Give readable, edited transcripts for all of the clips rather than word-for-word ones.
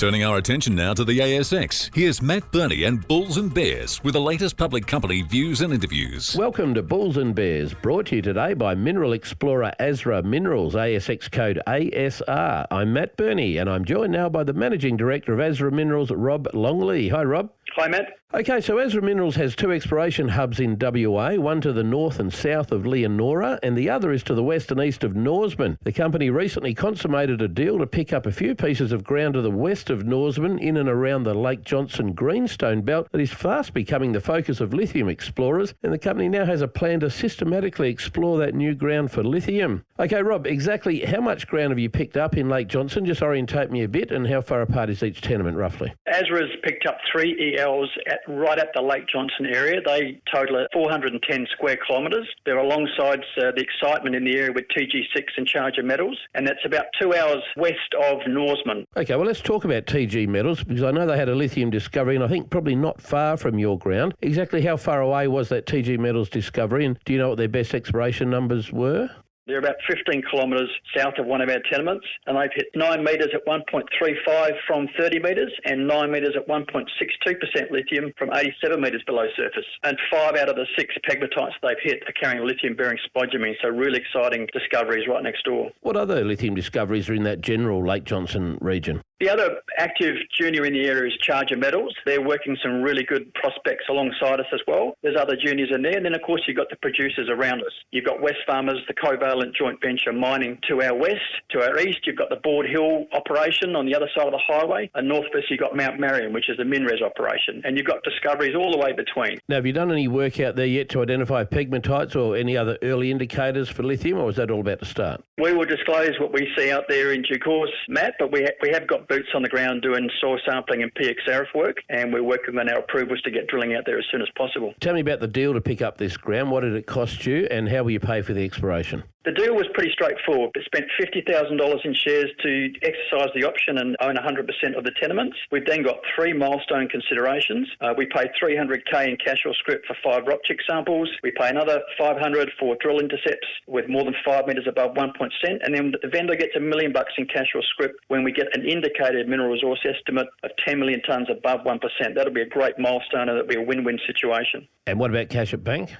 Turning our attention now to the ASX, here's Matt Birney and Bulls and Bears with the latest public company views and interviews. Welcome to Bulls and Bears, brought to you today by mineral explorer Asra Minerals, ASX code ASR. I'm Matt Birney, and I'm joined now by the Managing Director of Asra Minerals, Rob Longley. Hi, Rob. Hi, Matt. Okay, so Asra Minerals has two exploration hubs in WA, one to the north and south of Leonora, and the other is to the west and east of Norseman. The company recently consummated a deal to pick up a few pieces of ground to the west of Norseman in and around the Lake Johnston Greenstone belt that is fast becoming the focus of lithium explorers, and the company now has a plan to systematically explore that new ground for lithium. Okay, Rob, exactly how much ground have you picked up in Lake Johnston? Just orientate me a bit, and how far apart is each tenement roughly? Asra's picked up 3 ELs right at the Lake Johnston area. They total 410 square kilometres. They're alongside the excitement in the area with TG6 and Charger Metals, and that's about 2 hours west of Norseman. Okay, well, let's talk about TG Metals, because I know they had a lithium discovery, and I think probably not far from your ground. Exactly how far away was that TG Metals discovery, and do you know what their best exploration numbers were? They're about 15 kilometres south of one of our tenements, and they've hit 9 metres at 1.35 from 30 metres and 9 metres at 1.62% lithium from 87 metres below surface. And 5 out of the 6 pegmatites they've hit are carrying lithium-bearing spodumene, so really exciting discoveries right next door. What other lithium discoveries are in that general Lake Johnston region? The other active junior in the area is Charger Metals. They're working some really good prospects alongside us as well. There's other juniors in there. And then, of course, you've got the producers around us. You've got Wesfarmers, the covalent joint venture mining to our west. To our east, you've got the Board Hill operation on the other side of the highway. And north of us, you've got Mount Marion, which is the MinRes operation. And you've got discoveries all the way between. Now, have you done any work out there yet to identify pegmatites or any other early indicators for lithium, or is that all about to start? We will disclose what we see out there in due course, Matt, but we have got boots on the ground doing soil sampling and PXRF work, and we're working on our approvals to get drilling out there as soon as possible. Tell me about the deal to pick up this ground. What did it cost you, and how will you pay for the exploration? The deal was pretty straightforward. It spent $50,000 in shares to exercise the option and own 100% of the tenements. We've then got 3 milestone considerations. We pay $300K in cash or scrip for 5 rock chip samples. We pay another $500 for drill intercepts with more than 5 metres above 1%, and then the vendor gets $1 million in cash or scrip when we get an indicated mineral resource estimate of 10 million tonnes above 1%. That'll be a great milestone, and it'll be a win-win situation. And what about cash at bank?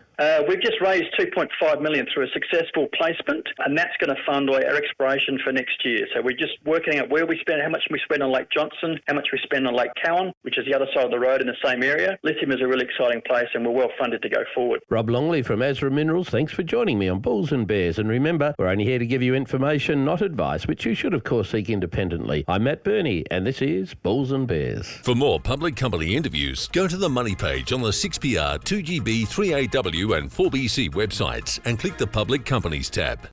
We've just raised $2.5 million through a successful placement, and that's going to fund our exploration for next year. So we're just working out where we spend, how much we spend on Lake Johnston, how much we spend on Lake Cowan, which is the other side of the road in the same area. Lithium is a really exciting place, and we're well funded to go forward. Rob Longley from Asra Minerals, thanks for joining me on Bulls and Bears. And remember, we're only here to give you information, not advice, which you should, of course, seek independently. I'm Matt Birney, and this is Bulls and Bears. For more public company interviews, go to the Money page on the 6PR, 2GB, 3AW and 4BC websites and click the Public Companies tab.